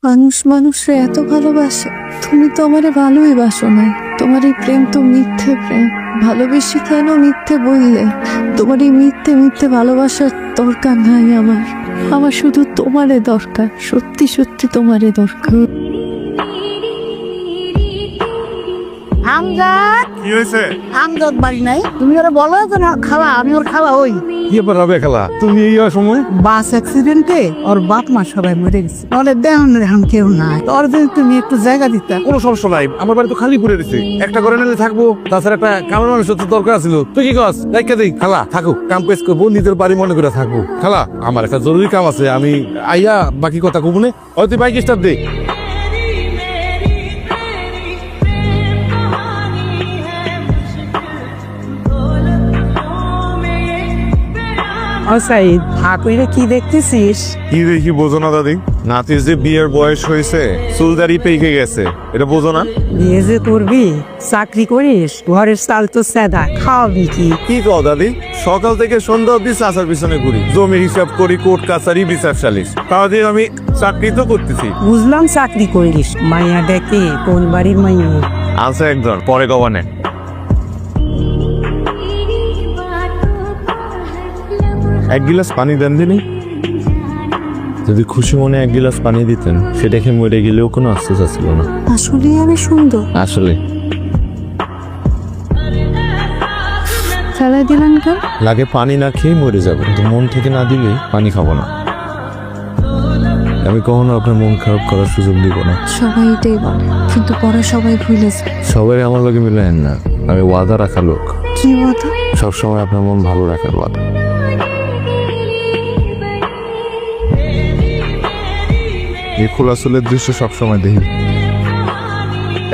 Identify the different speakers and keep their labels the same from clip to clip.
Speaker 1: মানুষ মানুষরে এত ভালোবাসে, তুমি তো আমারে ভালোই বাসো নাই। তোমার এই প্রেম তো মিথ্যে প্রেম। ভালোবেসে কেন মিথ্যে বললে? তোমার এই মিথ্যে মিথ্যে ভালোবাসার দরকার নাই আমার। আমার শুধু তোমারে দরকার, সত্যি সত্যি তোমারে দরকার।
Speaker 2: আমজাদ,
Speaker 3: কি হয়েছে?
Speaker 2: আমজাদ বাড়ি নাই? তুমি ওরা বলো তো না খালা, আমি ওর খালা ওই
Speaker 3: কি ব্যাপার হবে খেলা? তুমি এই সময়
Speaker 2: বাস অ্যাক্সিডেন্টে ওর বাপ মা সবাই মরে গেছে। ওরে দেহন রেহান কেউ নাই। তোর যদি তুমি একটু জায়গা দিতে।
Speaker 3: কোনো সমস্যা নাই, আমার বাড়ি তো খালি পড়ে দিছে। একটা করে নিলে থাকবো, তাছাড়া একটা কামের মানুষের তো দরকার ছিল। তুই কি কস? রাইখা দেই খালা, থাকো, কাম পেশ করবো, নিজের বাড়ি মনে করে থাকবো। খালা, আমার একটা জরুরি কাম আছে, আমি আইয়া বাকি কথা কব না। হয়তো বাইক স্টার্ট দে।
Speaker 2: ও সাইদ, হাকুইরে কি দেখতেছিস?
Speaker 3: কি দেখি বোঝো না দাদি? নাতির যে বিয়ের বয়স হয়েছে, চুলদারি পেকে গেছে, এটা বোঝো না?
Speaker 2: বিয়ে যে করবি, চাকরি করিস, ঘরের চাল তো সেদা, খাওয়াবি কি?
Speaker 3: কি কও দাদি? সকাল থেকে সন্ধ্যা অব্দি চাচার পিছনে ঘুরি, জমির হিসাব করি, কোর্ট কাছারি, বিচার সালিশ। তাহলে আমি চাকরি তো করতেছি।
Speaker 2: বুঝলাম চাকরি করিস, মাইয়া ডেকে কোন বাড়ির মাইয়া?
Speaker 3: আছে একজন, পরে কবানে। এক গিলাস পানি দেন দিনি। যদি খুশি মনে এক গিলাস পানি দিতেন, সে দেখে মরে গেলেও কোনো আফসোস ছিল না।
Speaker 1: আসলে আমি সুন্দর।
Speaker 3: আসলে
Speaker 1: ফেলাই দিলেন কেন?
Speaker 3: লাগে পানি না খেয়ে মরে যাবে, কিন্তু মন থেকে না দিলে পানি খাবো না। আমি কখনো আপনার মন খারাপ করার সুযোগ দিব না।
Speaker 1: সবাই এটাই বলে, কিন্তু পরে সবাই ভুলে যায়।
Speaker 3: সবাই আমার লোকে মিলেন না, আমি ওয়াদা রাখা লোক।
Speaker 1: কি কথা?
Speaker 3: সবসময় আপনার মন ভালো রাখার ওয়াদা। এই খোলা চুলের দৃশ্য সবসময় দেখি।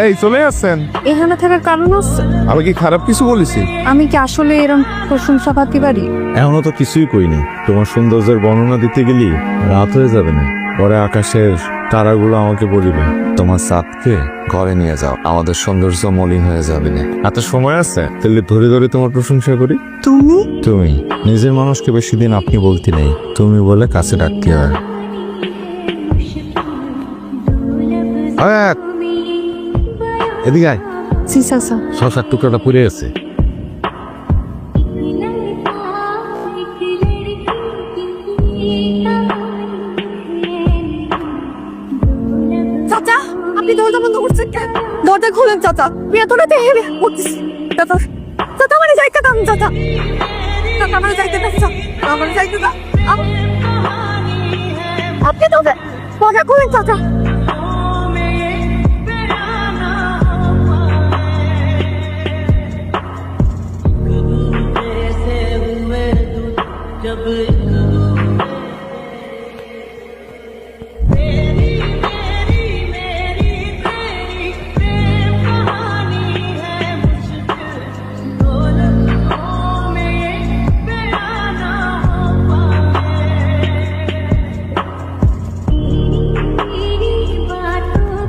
Speaker 3: এই চলে আসছেন?
Speaker 1: এখানে থাকার কারণ হচ্ছে
Speaker 3: আমি কি খারাপ কিছু বলেছি?
Speaker 1: আমি কি আসলে এরকম প্রশংসা পাতি পারি?
Speaker 3: এখনো তো কিছুই কইনি। তোমার সৌন্দর্যের বর্ণনা দিতে গেলি রাত হয়ে যাবে না। পরে আকাশের তারাগুলো আমাকে বলিবে, তোমার চাঁদকে ঘরে নিয়ে যাও, আমাদের সৌন্দর্য মলিন হয়ে যাবে না। এত সময় আছে, তাহলে ধরে ধরে তোমার প্রশংসা করি।
Speaker 1: তুমি
Speaker 3: তুমি নিজের মানুষকে বেশি দিন আপনি বলতে নেই, তুমি বলে কাছে ডাকতে হয়। এদিকে আয়,
Speaker 1: জি চাচা।
Speaker 3: শশার টুকরাটা পুড়ে আছে।
Speaker 1: চাচা, আপনি দরজা বন্ধ করছেন কেন? দরজা খুলেন চাচা, আমি এত রাতে হেরে উঠতেছি। চাচা, চাচা মানে যাইতে দাম চাচা। চাচা মানে যাইতে দাম চাচা, আমার যাইতে দাম। আপনি দরজা খুলেন চাচা।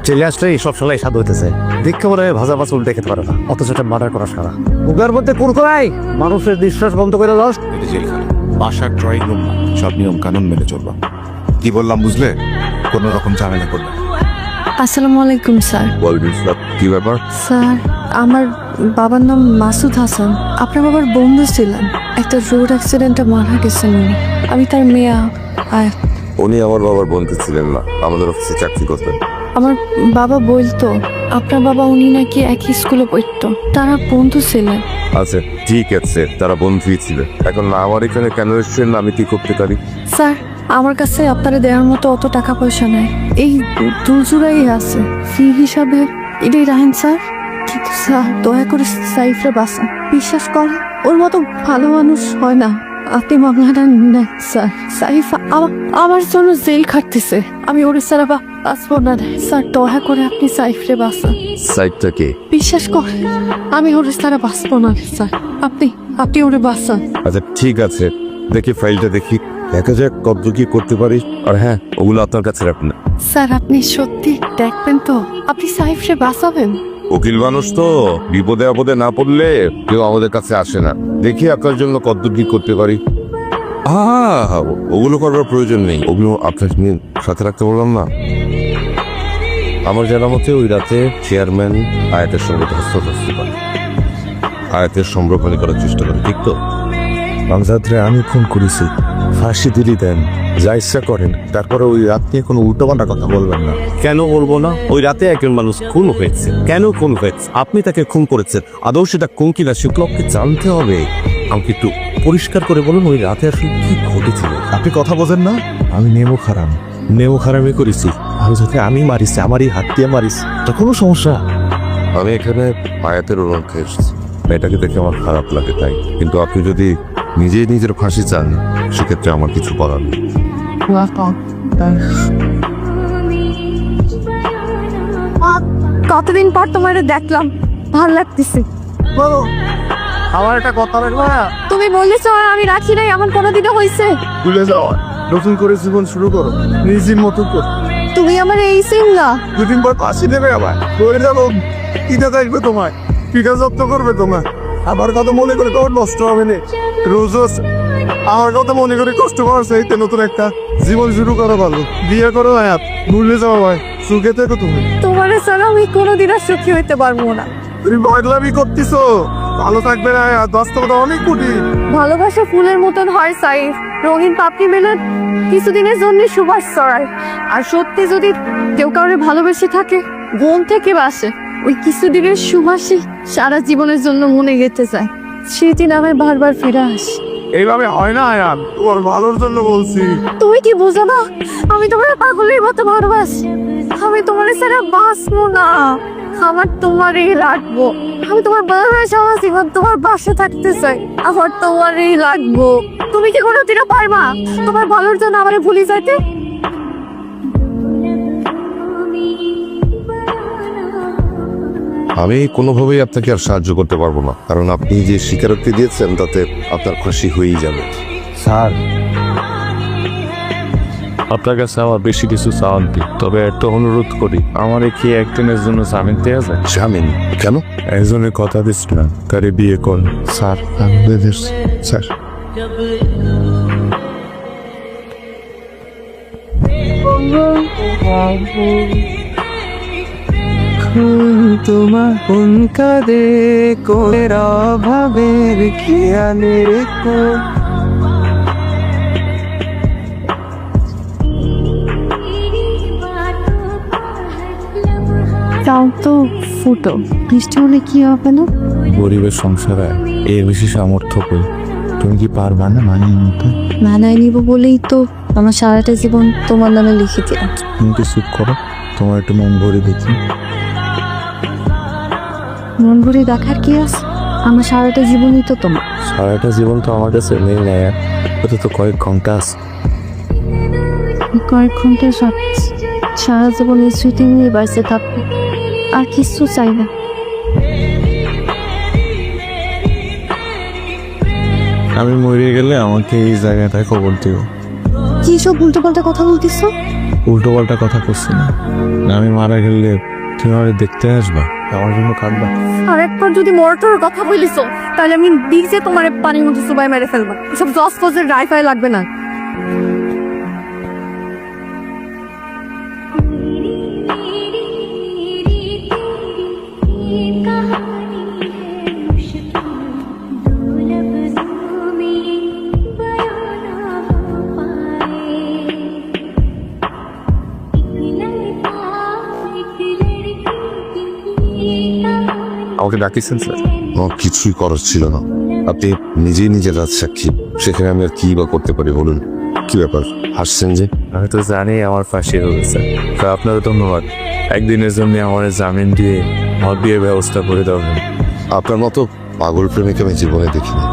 Speaker 4: চলে আসলে সব সময় স্বাদ হইতেছে। দীক্ষা বলে ভাজা মাছ উল্টে খেতে পারে না, অথচ এটা মার্ডার করা সারা বুকের মধ্যে কুরকুরাই মানুষের নিঃশ্বাস বন্ধ করে দাও।
Speaker 5: এটা জেলখানা, বাসার ড্রয়িং রুম না। সব নিয়ম কানুন মেনে চলবা। কি বললাম বুঝলে? কোনো রকম ঝামেলা করবে না।
Speaker 1: আসসালামু আলাইকুম স্যার।
Speaker 5: কি ব্যাপার?
Speaker 1: স্যার, আমার বাবার নাম মাসুদ হাসান। আপনার বাবার বন্ধু ছিলেন, একটা রোড অ্যাক্সিডেন্টে মারা গেছেন উনি। আমি তার মেয়ে আয়াত।
Speaker 6: উনি আমার বাবার বন্ধু ছিলেন না, আমাদের অফিসে চাকরি করতেন।
Speaker 1: আমার বাবা বলতো আপনার বাবা উনি নাকি একই স্কুলে পড়তো, তারা বন্ধু ছিলেন।
Speaker 6: আচ্ছা ঠিক আছে, তারা বন্ধুই ছিল। এখন না আমার এখানে কেন এসেছেন, আমি কি করতে পারি?
Speaker 1: স্যার, আমার কাছে আপনারা দেওয়ার মতো অত টাকা পয়সা নাই, এই দুজোড়াই আছে। ফি হিসাবে এটাই রাখেন স্যার। কিন্তু স্যার, দয়া করে সাইফরে বাঁচান। বিশ্বাস করেন, ওর মতো ভালো মানুষ হয় না। আপনি মামলাটা নেন স্যার। সাইফ আমার জন্য জেল খাটতেছে, আমি ওর ছাড়া বাঁচবো না স্যার। দয়া করে আপনি সাইফরে বাঁচান।
Speaker 6: সাইডটা কে?
Speaker 1: বিশ্বাস করেন, আমি ওর ছাড়া বাঁচবো না স্যার। আপনি ওরে বাঁচান।
Speaker 6: আচ্ছা ঠিক আছে, দেখি ফাইলটা দেখি, দেখা যাক কত কি করতে পারি। আর হ্যাঁ, ওগুলো আপনার কাছে রাখবেন না।
Speaker 1: স্যার, আপনি সত্যি দেখবেন তো? আপনি সাইফরে বাঁচাবেন?
Speaker 6: উকিল মানুষ তো, বিপদে আপদে না পড়লে কেউ আমাদের কাছে আসে না। দেখি আপনার জন্য কত কি করতে পারি। ওগুলো করবার প্রয়োজন নেই, ওগুলো আপনার সাথে রাখতে বললাম না। আমার জানা মতে ওই রাতে চেয়ারম্যান আয়াতের সঙ্গে ধস্তাধস্তি করে, আয়াতের সম্পর্কণী করার চেষ্টা করে, ঠিক তো?
Speaker 3: আমজাদরে আমি খুন করেছি, ফাঁসি দিলি দেন, যা ইচ্ছা করেন, তারপরে ওই রাত নিয়ে কোনো উল্টোপাল্টা কথা বলবেন না।
Speaker 4: কেন বলবো না? ওই রাতে একজন মানুষ খুন হয়েছে। কেন খুন হয়েছে? আপনি তাকে খুন করেছেন, আদৌ সেটা খুন কিনা সেগুলো আপনাকে জানতে হবে। আমাকে একটু পরিষ্কার করে বলুন, ওই রাতে আসলে কি ঘটেছিল?
Speaker 3: আপনি কথা বোঝেন না? আমি নেমো খারামি করেছি, আমি যাতে আমি মারিছি, আমারই হাত দিয়ে মারিছি, তা কোনো সমস্যা?
Speaker 6: আমি এখানে আয়াতের অনুরোধে এসেছি, এটাকে দেখে আমার খারাপ লাগে তাই। কিন্তু আপনি যদি নিজেই নিজের ফাঁসি চান, সেক্ষেত্রে আমার কিছু করার নেই।
Speaker 1: কতদিন পর তোমার দেখলাম, ভালো লাগতেছে।
Speaker 4: আমার একটা কথা বলবো।
Speaker 1: তুমি বলেছো আর আমি রাখি নাই, এমন কোনোদিনও হয়েছে?
Speaker 3: ভুলে যাওয়া, নতুন করে জীবন শুরু করো, নিজের মতো করো।
Speaker 1: তুমি আমার এই সিংলা।
Speaker 3: দুদিন পর ফাঁসি দেবে আবার, ধরে যাবো, পিঠা দেখবে তোমায়, পিঠা যত্ন করবে তোমার। আমার কথা মনে করে তোমার নষ্ট হবে না। রোজ রোজ আমার কথা মনে করে কষ্ট করার চাইতে নতুন একটা জীবন শুরু করো, ভালো বিয়ে করো। আয়াত, ভুলে যাও ভাই, সুখে থেকো তুমি।
Speaker 1: তোমার ছাড়া আমি কোনোদিন আর সুখী হইতে পারবো না।
Speaker 3: তুমি বদলামি করতেছো, ভালো থাকবে না। আয়াত, বাস্তবতা অনেক কঠিন।
Speaker 1: ভালোবাসা ফুলের মতন হয় সাইফ, রঙিন পাপড়ি মেলে কিছুদিনের জন্য সুবাস ছড়ায়। আর সত্যি যদি কেউ কাউরে ভালোবেসে থাকে, মন থেকে বাসে, ওই কিছুদিনের সুবাসই সারা জীবনের জন্য মনে গেঁথে যায়। সেদিন আমি বারবার ফিরে আসি।
Speaker 3: এইভাবে হয় না আয়াত, তোমার ভালোর জন্য বলছি।
Speaker 1: তুমি কি বোঝো না, আমি তোমার পাগলের মতো ভালোবাসি। আমি তোমার ছাড়া বাঁচবো না, আমার তোমারই লাগবো। আমি তোমার ভালোবাসা, আমার জীবন তোমার পাশে থাকতে চাই, আমার তোমারই লাগবো। তুমি কি কোনোদিনও পারবা তোমার ভালোর জন্য আমারে ভুলে যাইতে?
Speaker 6: আমি কোনোভাবেই আপনাকে আর সাহায্য করতে পারবো না, কারণ আপনি যে স্বীকারোক্তি দিয়েছেন তাতে আপনার ফাঁসি হয়েই যাবে।
Speaker 3: স্যার, আপনার কাছে আমার বেশি কিছু চাওয়ান নেই, তবে একটা অনুরোধ করি, আমার কি একদিনের জন্য জামিন দেওয়া যায়?
Speaker 6: জামিন? কেন?
Speaker 3: একজনের কথা দিচ্ছিলেন, তারে বিয়ে করুন। স্যার, আমি বেঁধেছি স্যার।
Speaker 7: তোমার কোন কাদে কোনের অভাবের খেয়ালে রেখো।
Speaker 1: তাও তো ফুটো, বৃষ্টি হলে কি হবে না?
Speaker 3: গরিবের সংসারে এর বেশি সামর্থ্য কই? তুমি কি পারবা না মানিয়ে নিতে?
Speaker 1: মানায় নিব বলেই তো আমার সারাটা জীবন তোমার নামে লিখে দিলাম।
Speaker 3: তুমি একটু চুপ করো, তোমার একটু মন ভরে দেখি।
Speaker 1: মন ভরে দেখার কি আছে? আমার সারাটা জীবনই তো তোমার।
Speaker 3: সারাটা জীবন তো আমার কাছে নেই না, ওটা তো কয়েক ঘন্টা আছে।
Speaker 1: কয়েক ঘন্টা সারা জীবন এই স্মৃতি নিয়ে বাঁচতে থাকবো, আর কিছু চাই না।
Speaker 3: আমি মরে গেলে আমাকে এই জায়গাটায় খবর দিও।
Speaker 1: কি সব উল্টো পাল্টা কথা বলতেছ?
Speaker 3: উল্টো পাল্টা কথা করছি না, আমি মারা গেলে তুমি আমার দেখতে আসবা, আমার জন্য কাঁদবা।
Speaker 1: আর একবার যদি মরটোর কথা বলিস, তাহলে আমি দিকে তোমার পানির মধ্যে সুবাই মেরে ফেলবা। এসব জস ফজের রাইফাই লাগবে না।
Speaker 6: আমাকে ডাকিছেন স্যার? আমার কিছুই করার ছিল না, আপনি নিজেই নিজের রাজ সাক্ষী, সেখানে আমি আর কি বা করতে পারি বলুন? কি ব্যাপার, হাসছেন যে?
Speaker 3: আমি তো জানি আমার ফাঁসি হয়েছে, তা আপনারও ধন্যবাদ। একদিনের জন্য আমার জামিন দিয়ে আমার বিয়ে ব্যবস্থা করে দেবেন।
Speaker 6: আপনার মতো পাগল প্রেমিক আমি জীবনে দেখিনি।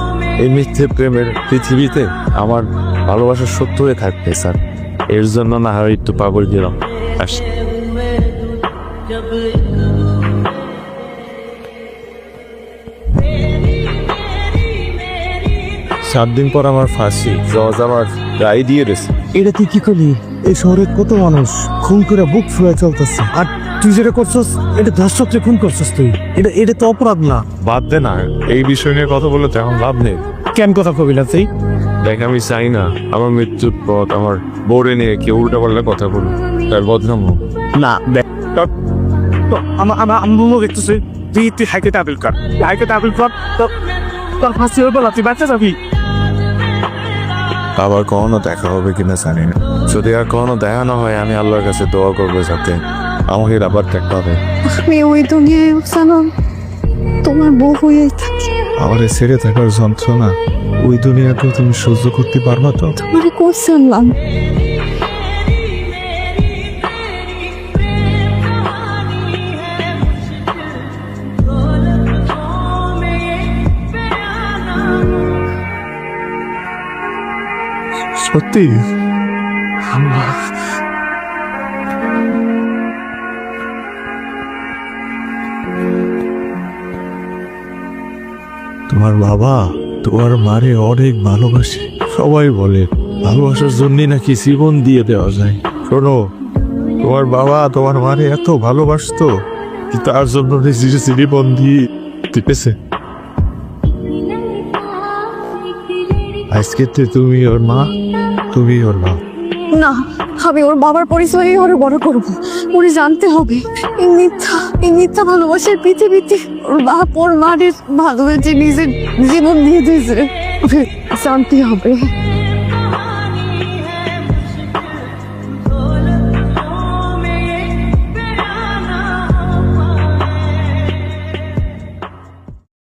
Speaker 3: এই মিথ্যে প্রেমের পৃথিবীতে আমার ভালোবাসার সত্য হয়ে থাকবে স্যার, এর জন্য না হয় একটু পাগল গেলাম। আসি। 7 দিন পর আমার ফাঁসি, জজ আমার রায় দিয়ে দিয়েছে।
Speaker 2: এটা তুই কি করলি? এই শহরে কত মানুষ খুন করে বুক ফুয়ে চলতেছে, আর তুই যেটা করছস এটা দর্শককে খুন করছস তুই। এটা তো অপরাধ না।
Speaker 3: বাদ দে না, এই বিষয় নিয়ে কথা বলে তো এখন লাভ নেই।
Speaker 2: কেন কথা কবি না তুই?
Speaker 3: দেখ, আমি চাই না আমার মৃত্যুর পর আমার বোর্ডে নিয়ে কেউ উল্টা পাল্টা কথা বলুক, তার বদনাম হোক।
Speaker 2: না দেখ, আমি দেখতেছি তুই হাইকে টাবিল কর হাইকে টাবিল কর তোর ফাঁসি হয়ে বলা তুই বাচ্চা যাবি।
Speaker 3: আবার কখনো দেখা হবে কিনা জানি না, যদি আর কখনো দেখা না হয় আমি আল্লাহর কাছে দোয়া করবো যাতে আমাকে আবার দেখা হবে।
Speaker 1: আমি ওই দুনিয়ায় জানো তোমার বউ হয়ে থাকি।
Speaker 3: আমার এই ছেড়ে থাকার যন্ত্রণা ওই দুনিয়াকেও তুমি সহ্য করতে পারবা তো?
Speaker 1: তোমার কোশ্চেন
Speaker 3: সত্যি তোমার বাবা তোমার মারে অনেক ভালোবাসে, সবাই বলে ভালোবাসার জন্যই নাকি জীবন দিয়ে দেওয়া যায়। শোনো, তোমার বাবা তোমার মারে এত ভালোবাসতো তার জন্য নিজের জীবন দিয়ে দিতেছে। আজকে তুমি ওর মা, তুমি ওর মা।
Speaker 1: না, আমি ওর বাবার পরিচয়ই ওরে বড় করব। ওরে জানতে হবে এই মিথ্যা ভালোবাসার পৃথিবীতে ওর বাপ ওর মায়ের ভালোবেসে নিজের জীবন দিয়ে দিয়েছে। ওরে জানতে হবে।